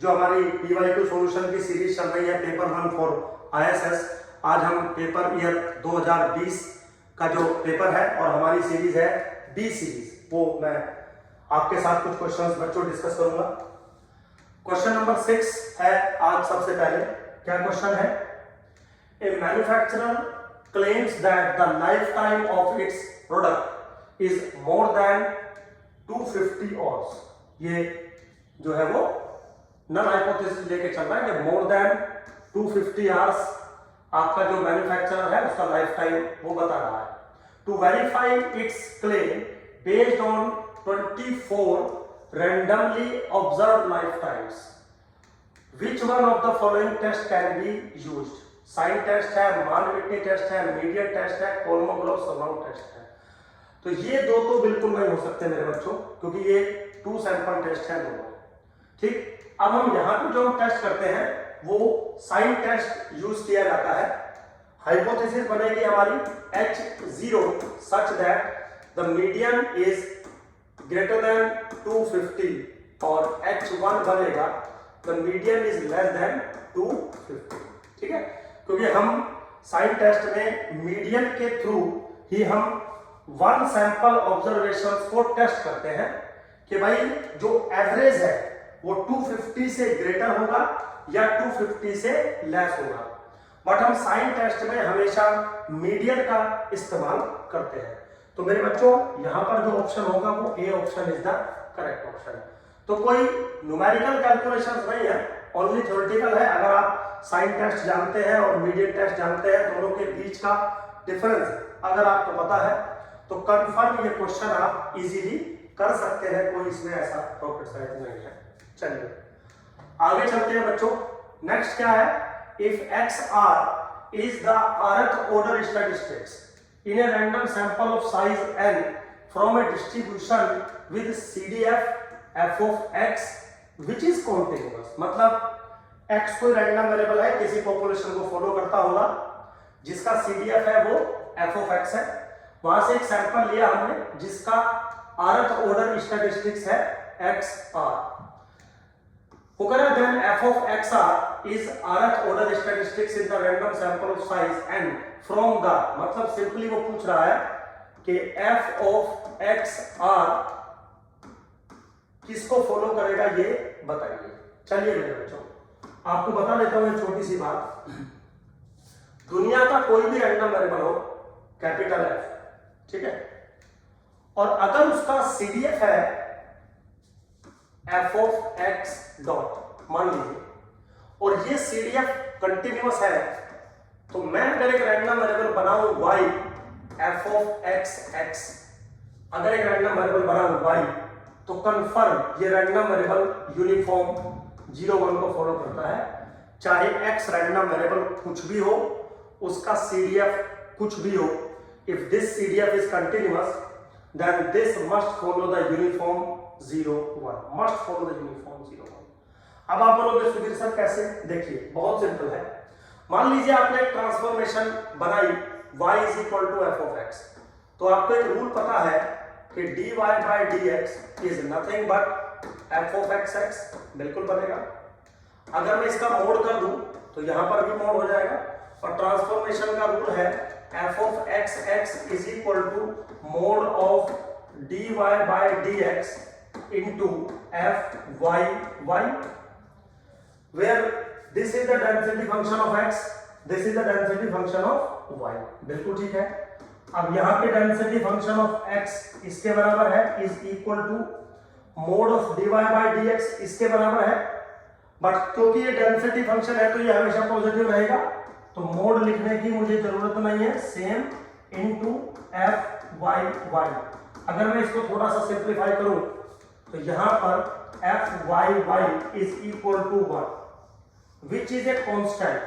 जो हमारी PYQ solution की सीरीज चल रही है पेपर 1 फॉर ISS। आज हम पेपर ईयर 2020 का जो पेपर है और हमारी सीरीज है बी सीरीज, वो मैं आपके साथ कुछ क्वेश्चंस बच्चों डिस्कस करूंगा। क्वेश्चन नंबर 6 है आज सबसे पहले। क्या क्वेश्चन है? A manufacturer claims that the lifetime of its product is more than 250 hours. ये जो है वो नल हाइपोथेसिस लेके चल रहा है कि मोर देन 250 आवर्स आपका जो मैन्युफैक्चरर है उसका लाइफ टाइम वो बता रहा है। To verify its claim based on 24 randomly observed lifetimes, which one of the following test can be used? Sign test है, मान विटनी टेस्ट है, मीडियन टेस्ट है, कोलमोग्राफ सरनाउंड टेस्ट है। तो ये दो तो बिल्कुल नहीं हो सकते मेरे बच्चों, क्योंकि ये 2 सैंपल टेस्ट है दोनों। ठीक, अब हम यहाँ पे जो हम टेस्ट करते हैं वो साइन टेस्ट यूज किया जाता है। हाइपोथेसिस बनेगी हमारी H0 such that the median is greater than 250 और H1 बनेगा the median is less than 250। ठीक है, क्योंकि हम साइन टेस्ट में मीडियन के थ्रू ही हम 1 सैंपल ऑब्जर्वेशन को टेस्ट करते हैं कि भाई जो एवरेज है वो 250 से ग्रेटर होगा या 250 से लेस होगा। बट हम साइन टेस्ट में हमेशा मीडियन का इस्तेमाल करते हैं। तो मेरे बच्चों यहां पर जो ऑप्शन होगा वो A option is the correct option. तो कोई न्यूमेरिकल कैलकुलेशंस नहीं है, ओनली थ्योरेटिकल है। अगर आप साइन टेस्ट जानते हैं और मीडियन टेस्ट जानते हैं, दोनों के बीच का डिफरेंस अगर आपको पता है तो कंफर्म ये क्वेश्चन आप इजीली कर सकते हैं, कोई इसमें ऐसा रॉकेट साइंस नहीं है। चलिए आगे चलते हैं बच्चों। नेक्स्ट क्या है? If XR is the rth order statistics in a random sample of size n from a distribution with CDF f of x which is continuous। मतलब x कोई रैंडम वेरिएबल है, किसी पॉपुलेशन को फॉलो करता होगा जिसका CDF है वो f of x है। वहां से एक सैंपल लिया हमने जिसका rth ऑर्डर स्टैटिस्टिक्स है XR। then f of XR is rth order statistics in the random sample of size n from the, मतलब सिंपली वो पूछ रहा है कि f of XR किसको फॉलो करेगा ये बताइए। चलिए मेरे बच्चों आपको बता देता हूं एक छोटी सी बात। दुनिया का कोई भी रैंडम वेरिएबल हो कैपिटल F, ठीक है, और अगर उसका CDF है f of x डॉट मान लीजिए और ये CDF कंटिन्यूअस है, तो मैं अगर एक रैंडम वेरिएबल बनाऊं y f of x, अगर एक रैंडम वेरिएबल बनाऊं y तो कंफर्म ये रैंडम वेरिएबल यूनिफॉर्म 0-1 को फॉलो करता है। चाहे x रैंडम वेरिएबल कुछ भी हो, उसका CDF कुछ भी हो, if this CDF is continuous then this must follow the uniform 0-1, must follow the uniform 0-1। अब आप बोलोगे सुधीर सर कैसे? देखिए बहुत सिंपल है। मान लीजिए आपने एक ट्रांसफॉर्मेशन बनाई y is equal to f of x, तो आपको एक रूल पता है कि dy by dx is nothing but f of x, बिल्कुल बनेगा। अगर मैं इसका मोड कर दूं तो यहां पर भी मोड हो जाएगा, और ट्रांसफॉर्मेशन का रूल है f of x is equal to mod of dy by dx into f y, where this is the density function of x, this is the density function of y। बिल्कुल ठीक है। अब यहाँ पे density function of x इसके बराबर है is equal to mod of dy by dx इसके बराबर है, बट क्योंकि ये डेंसिटी फंक्शन है तो ये हमेशा पॉजिटिव रहेगा, तो मोड लिखने की मुझे जरूरत नहीं है, same into f y y। अगर मैं इसको थोड़ा सा सिंप्लीफाई करूं तो यहां पर f y y is equal to 1 which is a constant,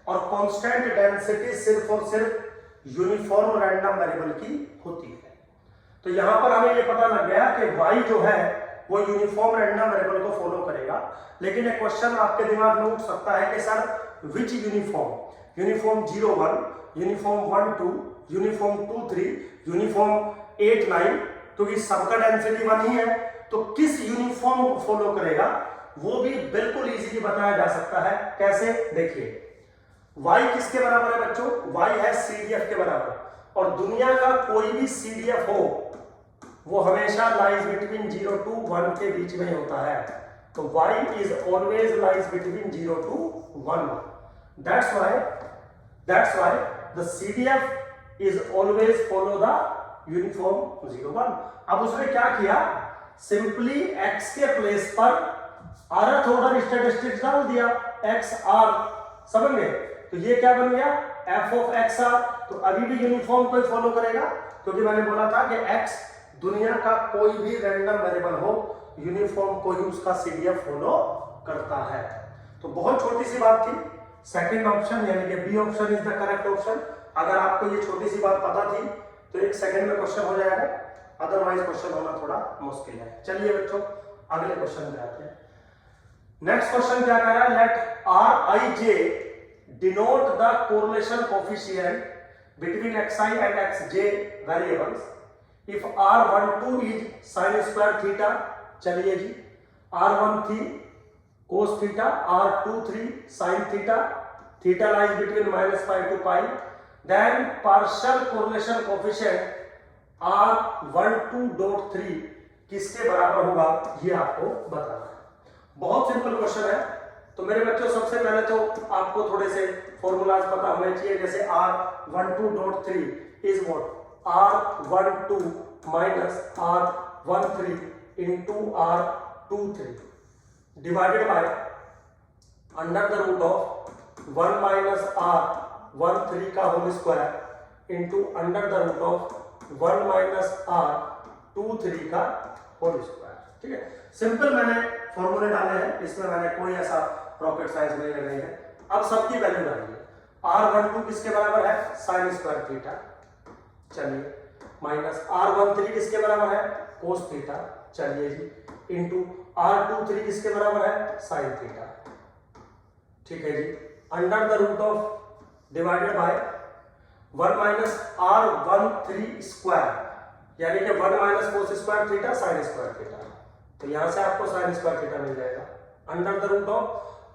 और कांस्टेंट डेंसिटी सिर्फ और सिर्फ यूनिफॉर्म रैंडम वेरिएबल की होती है। तो यहां पर हमें ये पता लग गया कि y जो है वो यूनिफॉर्म रैंडम वेरिएबल को फॉलो करेगा। लेकिन एक क्वेश्चन आपके दिमाग में उठ सकता है कि sir which uniform, uniform 0-1, uniform 1-2, uniform 2-3, uniform 8-9, तो ये सबका डेंसिटी 1 ही है, तो किस यूनिफॉर्म को फॉलो करेगा? वो भी बिल्कुल इजीली बताया जा सकता है। कैसे? देखिए, y किसके बराबर है बच्चों? y है CDF के बराबर, और दुनिया का कोई भी CDF हो वो हमेशा लाइज बिटवीन 0 to 1 के बीच में होता है। तो y is always lies between 0 to 1। That's why the CDF is always follow the uniform 0 1। अब उसने क्या किया? सिंपली x के प्लेस पर rth ऑर्डर स्टैटिस्टिक्स डाल दिया, xr, समझ गए? तो ये क्या बन गया? f of xr। तो अभी भी यूनिफॉर्म को ही फॉलो करेगा, क्योंकि मैंने बोला था कि x दुनिया का कोई भी रैंडम वेरिएबल हो, यूनिफॉर्म को ही उसका CDF फॉलो करता है। तो बहुत छोटी सी बात थी। सेकंड ऑप्शन यानी कि B option is the correct option. अगर आपको ये छोटी सी बात पता थी तो एक सेकंड में क्वेश्चन हो जाएगा, अदरवाइज क्वेश्चन होना थोड़ा मुश्किल है। चलिए बच्चों, अगले क्वेश्चन पे आते हैं। नेक्स्ट क्वेश्चन क्या कह रहा है? Let Rij denote the correlation coefficient between xi and xj variables if r12 is sin square theta. चलिए जी, r13 cos theta, r23 sin थीटा, theta lies between -π to π, then partial correlation coefficient r12.3 किसके बराबर होगा, ये आपको बताना है। बहुत सिंपल क्वेश्चन है। तो मेरे बच्चों, सबसे पहले तो आपको थोड़े से फॉर्मूलाज पता होने चाहिए। जैसे r12.3 is what? r12 minus r13 into r23 divided by under the root of 1 minus r13 का whole square into under the root of 1 minus r23 का होल स्क्वायर। ठीक है, सिंपल मैंने फॉर्मूले डाले हैं, इसमें मैंने कोई ऐसा रॉकेट साइंस नहीं लगाई है। अब सबकी वैल्यू डालिए। r12 किसके बराबर है? sin square theta. चलिए, माइनस r13 किसके बराबर है? Cos theta. चलिए जी, इंटू r23 किसके बराबर है? Sine theta. ठीक है जी, under the root of divided by 1 minus r13 square, यानी कि 1 minus cos square theta sine square theta. तो यहां से आपको साइन स्क्वायर थीटा मिल जाएगा। Under the root of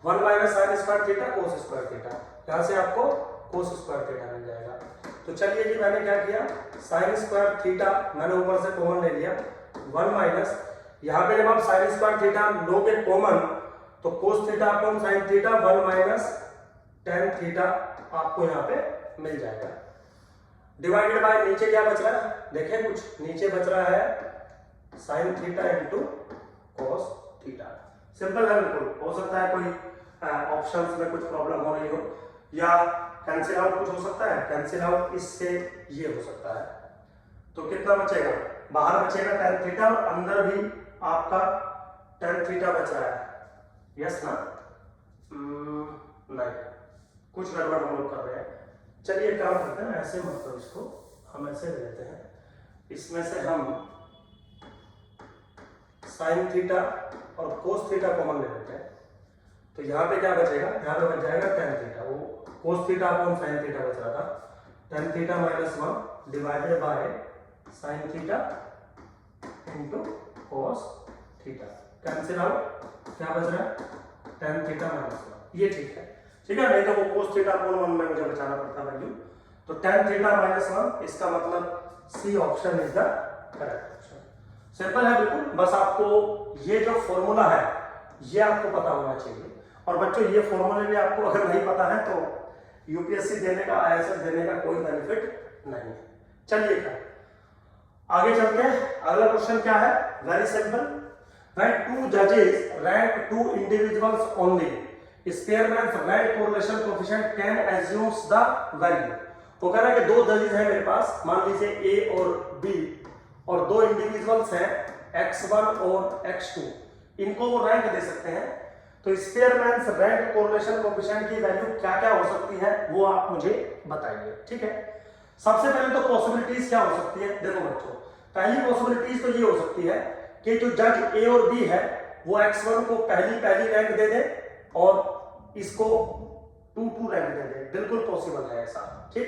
1 minus sine square theta cos square theta, यहां से आपको कोस स्क्वायर थीटा मिल जाएगा। तो चलिए जी, मैंने क्या किया? साइन स्क्वायर थीटा मैंने ऊपर से कॉमन ले लिया, 1 माइनस, यहाँ पे जब आप साइन स्क्वायर थीटा लोगे कॉमन तो cos theta upon sine theta 1 minus tan theta आपको यहाँ पे मिल जाएगा। डिवाइडेड बाय नीचे क्या बच रहा है? देखें, कुछ नीचे बच रहा है sine theta into cos theta. Simple है बिल्कुल। हो सकता है कोई ऑप्शंस में कुछ प्रॉब्लम हो रही हो, या कैंसिल आउट कुछ हो सकता है। कैंसिल आउट इससे ये हो सकता है। तो कितना बचेगा? बाहर बचेगा tan थीटा और अंदर भी आपका tan थीटा बच रहा है। यस ना? नहीं, कुछ गड़बड़ हम लोग कर रहे हैं। चलिए एक काम करते हैं, ऐसे मत करो इसको, हम ऐसे ले लेते हैं। इसमें से हम साइन थीटा और कोस थीटा कॉमन ले लेते हैं। तो यहाँ पे क्या बचेगा? यहाँ पे बच जाएगा tan थीटा। वो cos theta upon sine theta बच रहा था, tan theta minus 1 divided by sine theta into cos theta. Cancel out, क्या बच रहा है? tan theta minus 1। ये ठीक है, ठीक है। नहीं तो वो कोस थीटा अपॉन 1 में मुझे बचाना पड़ता वैल्यू। तो tan थीटा माइनस 1, इसका मतलब C option is the correct option. Simple है बिल्कुल। बस आपको ये जो फॉर्मूला है ये आपको पता होना चाहिए। और बच्चों, ये फॉर्मूले भी आपको अगर नहीं पता है तो यूपीएससी देने का, आईएएस देने का कोई बेनिफिट नहीं है। चलिए क्या आगे चलते हैं। अगला क्वेश्चन क्या है? Very simple. व्हेन टू जजेस rank to individuals only, Spearman rank correlation coefficient can assumes the value. वो कह रहा है कि दो जजेस हैं मेरे पास, मान लीजिए ए और बी, और दो इंडिविजुअल्स हैं x1 और x2, इनको वो रैंक दे सकते हैं। तो स्पेयरमैन रैंक कोरिलेशन कोएफिशिएंट की वैल्यू क्या क्या हो सकती है वो आप मुझे बताइए। ठीक है, सबसे पहले तो पॉसिबिलिटीज क्या हो सकती है? देखो बच्चों, पहली पॉसिबिलिटीज तो ये हो सकती है कि जो जज ए और बी है वो x1 को पहली रैंक दे दे और इसको 2 रैंक दे दे। बिल्कुल पॉसिबल है ऐसा। ठीक,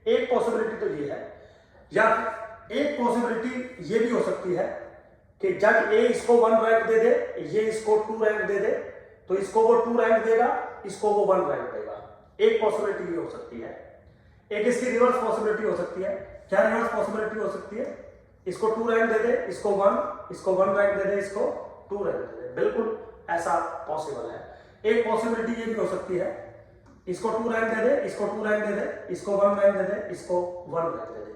एक पॉसिबिलिटी तो ये है। या एक पॉसिबिलिटी ये भी हो सकती है कि जज ए इसको 1 रैंक दे दे, ये इसको 2 रैंक दे दे, तो इसको वो 2 रैंक देगा, इसको वो 1 रैंक देगा। एक पॉसिबिलिटी ये हो सकती है। एक इसकी रिवर्स पॉसिबिलिटी हो सकती है। क्या रिवर्स पॉसिबिलिटी हो सकती है? इसको 2 रैंक दे दे, इसको 1 रैंक दे दे, इसको 2 रैंक दे दे। बिल्कुल ऐसा पॉसिबल है। एक पॉसिबिलिटी ये भी हो सकती है, इसको 2 रैंक दे दे, इसको 2 रैंक दे दे, इसको 1 रैंक दे दे, इसको 1 रैंक दे दे।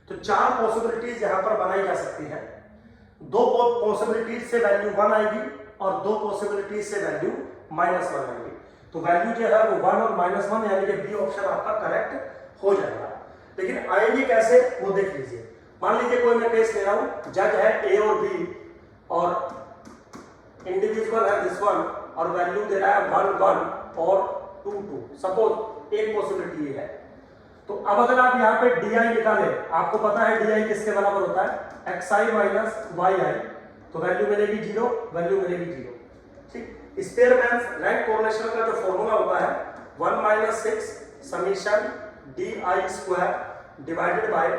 तो 4 पॉसिबिलिटीज यहां पर बनाई जा सकती है। 2 पॉसिबिलिटीज से वैल्यू 1 आएगी और 2 पॉसिबिलिटीज से वैल्यू -1 आएगी। तो वैल्यू जो है वो 1 और -1 यानी कि बी ऑप्शन आपका करेक्ट हो जाएगा। लेकिन आएंगे कैसे वो देख लीजिए। मान लीजिए कोई मैं केस ले रहा हूं, जज है ए और बी और इंडिविजुअल है दिस वन और वैल्यू दे रहा है 1 1 और 2 2। सपोज एक पॉसिबिलिटी ये है। तो अब अगर आप यहाँ पे डी आई निकाले, आपको पता है डी आई किसके बराबर होता है, एक्स आई माइनस वाई आई, तो वैल्यू मिलेगी 0, वैल्यू मिलेगी 0। ठीक, स्पेयरमैन रैंक कोरिलेशन का जो फॉर्मूला होता है 1 - 6 summation D I square divided by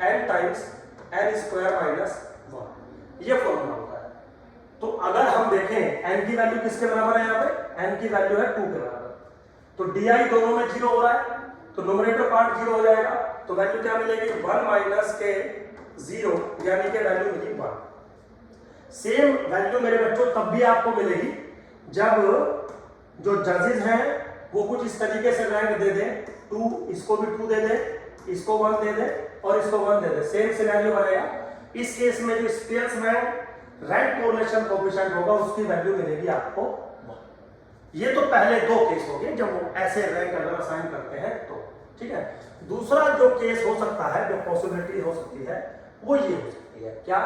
n times n square minus 1, ये फॉर्मूला होता है। तो अगर हम देखें n की वैल्यू किसके बराबर है, यहाँ पे n की वैल्यू है 2 के बराबर, तो डी आई दोनों में 0 हो रहा है, तो नोमिनेटर पार्ट 0 हो जाएगा, तो वैल्यू क्या मिलेगी 1 माइनस के 0 यानी कि वैल्यू मिली 1। सेम वैल्यू मेरे बच्चों तब भी आपको मिलेगी जब जो जजेस हैं वो कुछ इस तरीके से रैंक दे दे, 2 इसको भी 2 दे दे, इसको 1 दे दे और इसको 1 दे दे, सेम सिनेरियो बनेगा। इस केस में जो स्पेयरमैन रैंक कोरिलेशन कोएफिशिएंट होगा उसकी वैल्यू मिलेगी आपको 1। ये तो पहले 2 केस हो गए जब वो ऐसे रैंक अगर असाइन करते हैं तो। ठीक है, दूसरा जो केस हो सकता है, जो पॉसिबिलिटी हो सकती है वो ये हो सकती है, क्या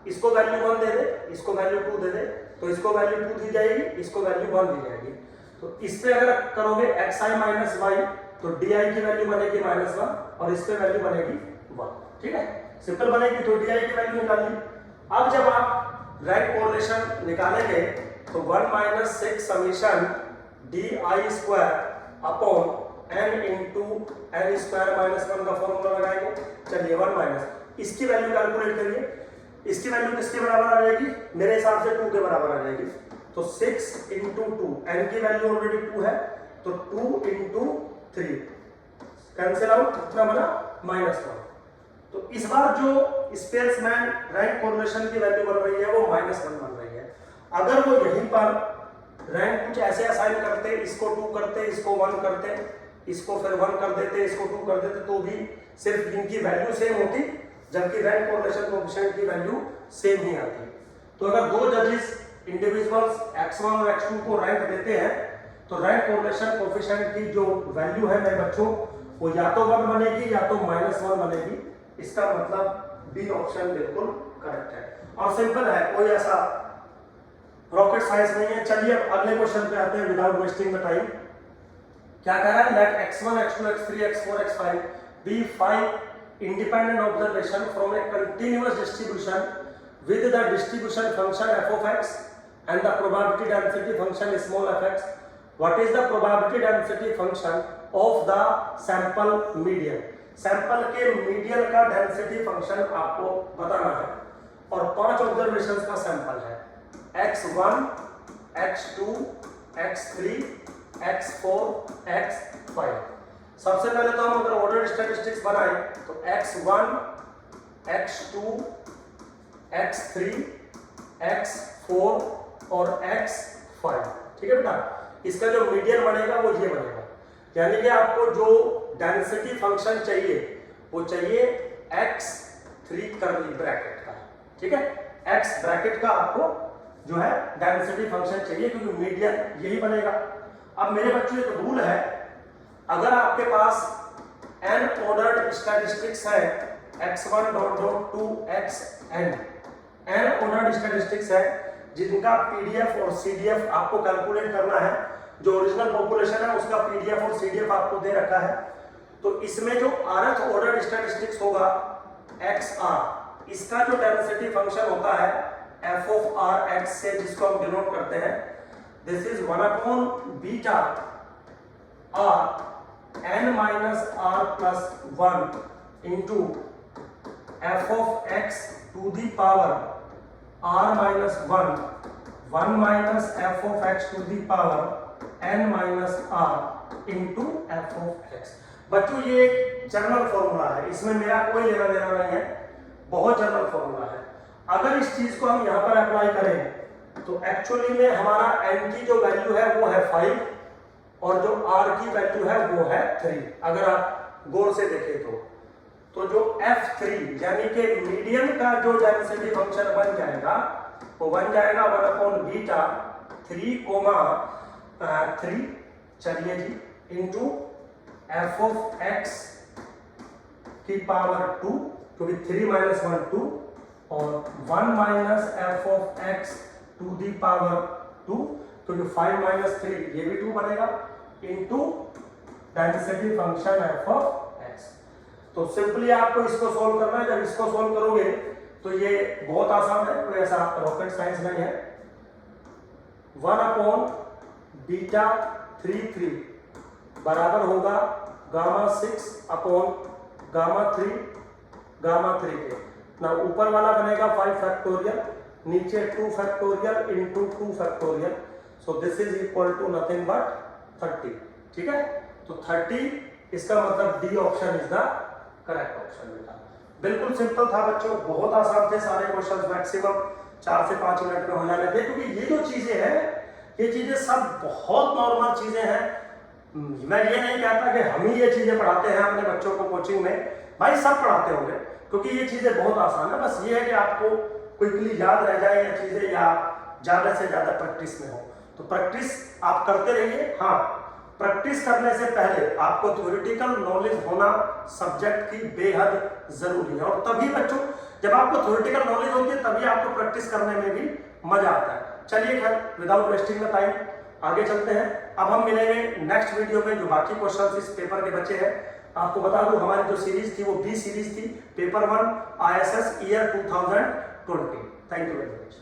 इसको वैल्यू 1 दे दे, इसको वैल्यू 2 दे दे, तो इसको वैल्यू 2 दी जाएगी, इसको वैल्यू 1 दी जाएगी। तो इस पे अगर करोगे एक्स आई माइनस वाई तो डी आई की वैल्यू बनेगी -1 और इस पे वैल्यू बनेगी 1। ठीक है, सिंपल बनेगी, तो डी आई की वैल्यू निकाल ली। अब जब आप रैंक कोरिलेशन निकालेंगे तो 1 - 6 summation D I square upon n into n square minus 1 का फॉर्मूला लगाएंगे। चलिए 1 इसकी वैल्यू कैलकुलेट करिए, इसकी वैल्यू किसके बराबर आ जाएगी, मेरे हिसाब से 2 के बराबर आ जाएगी। तो 6 इंटू 2, n की वैल्यू ऑलरेडी 2 है, तो 2 इंटू 3 कैंसिल आउट, कितना बना -1। तो इस बार जो स्पेयरमैन रैंक कोरिलेशन की वैल्यू बन रही है वो -1 बन रही है। अगर वो यहीं पर रैंक कुछ ऐसे असाइन करते, इसको 2 करते, इसको 1 करते, इसको फिर 1 कर देते, इसको 2 कर देते, तो भी सिर्फ इनकी वैल्यू सेम होती, जबकि रैंक कोरिलेशन कोएफिशिएंट की वैल्यू सेम ही आती। तो अगर 2 जजेस इंडिविजुअल्स x1 और x2 को रैंक देते हैं तो रैंक कोरिलेशन कोएफिशिएंट की जो वैल्यू है मेरे बच्चों वो या तो 1 बनेगी या तो -1 बनेगी। इसका मतलब बी ऑप्शन बिल्कुल करेक्ट है और सिंपल है, कोई ऐसा रॉकेट साइंस नहीं है। चलिए अब अगले क्वेश्चन पे आते हैं विदाउट वेस्टिंग द टाइम। क्या कह रहा है, late x1 x2 x3 x4 x5 be 5 independent observation from a continuous distribution with the distribution function f of x and the probability density function small f x. What is the probability density function of the sample median? Sample के median का density function आपको बताना है और 5 observations का sample है, x1 x2 x3 x4 x5। सबसे पहले तो हम अगर ऑर्डर स्टैटिस्टिक्स बनाएं तो x1 x2 x3 x4 और x5। ठीक है बेटा, इसका जो मीडियन बनेगा वो ये बनेगा, यानी कि आपको जो डेंसिटी फंक्शन चाहिए वो चाहिए x3 कर्ली ब्रैकेट का। ठीक है, x ब्रैकेट का आपको जो है डेंसिटी फंक्शन चाहिए क्योंकि मीडियन यही बनेगा। अब मेरे बच्चों एक रूल है, अगर आपके पास n ऑर्डर्ड स्टैटिस्टिक्स है x1 to xn, n ordered statistics है जिनका पीडीएफ और सीडीएफ आपको कैलकुलेट करना है, जो ओरिजिनल पॉपुलेशन है उसका पीडीएफ और सीडीएफ आपको दे रखा है। तो इसमें जो rth ऑर्डर स्टैटिस्टिक्स होगा xr, इसका जो डेंसिटी फंक्शन होता है f of r x से, जिसको हम डिनोट करते हैं, दिस इज 1/बीटा r n minus r plus 1 into f of x to the power r minus 1 minus F of x to the power n minus r into F of x. बच्चों ये एक general formula है, इसमें मेरा कोई लेना देना नहीं है, बहुत जनरल फॉर्मूला है। अगर इस चीज को हम यहाँ पर अप्लाई करें तो एक्चुअली में हमारा n की जो वैल्यू है वो है 5 और जो r की वैल्यू है वो है 3। अगर आप गौर से देखें तो जो f3 यानी कि मीडियन का जो डेंसिटी फंक्शन बन जाएगा वो बन जाएगा 1/बीटा 3, चलिए जी, इंटू एफ ऑफ एक्स की पावर 2, क्योंकि 3 माइनस 1 2, और 1 minus F of x to the power 2, क्योंकि 5 माइनस 3 ये भी 2 बनेगा, into density function F of X. तो सिंपली आपको इसको सोल्व करना है। जब इसको सोल्व करोगे तो ये बहुत आसान है, कोई ऐसा रॉकेट साइंस नहीं है। 1/बीटा 3 बराबर होगा गामा 6 अपॉन गामा 3 के। ना ऊपर वाला बनेगा 5 फैक्टोरियल, नीचे 2 factorial into 2 factorial, so this is equal to nothing but 30। ठीक है, तो 30 इसका मतलब D option is the correct option बेटा। बिल्कुल सिंपल था बच्चों, बहुत आसान थे सारे क्वेश्चंस, मैक्सिमम 4 से 5 मिनट में हो जाने थे, क्योंकि ये जो चीजें हैं ये चीजें सब बहुत नॉर्मल चीजें हैं। मैं ये नहीं कहता कि हम ही ये चीजें पढ़ाते हैं अपने बच्चों को कोचिंग में, भाई सब पढ़ाते होंगे, क्योंकि ये चीजें बहुत आसान है। बस ये है कि आपको क्विकली याद रह जाए ये चीजें, या ज्यादा से ज्यादा प्रैक्टिस में हो। तो प्रैक्टिस आप करते रहिए। हाँ, प्रैक्टिस करने से पहले आपको थ्योरेटिकल नॉलेज होना सब्जेक्ट की बेहद जरूरी है, और तभी बच्चों जब आपको थ्योरेटिकल नॉलेज होती है तभी आपको प्रैक्टिस करने में भी मजा आता है। चलिए खैर, विदाउट वेस्टिंग द टाइम आगे चलते हैं। अब हम मिलेंगे नेक्स्ट वीडियो में, जो बाकी क्वेश्चन इस पेपर के बचे हैं। आपको बता दूं हमारी जो सीरीज थी वो बी सीरीज थी, paper 1 ISS year 2020। Thank you very much.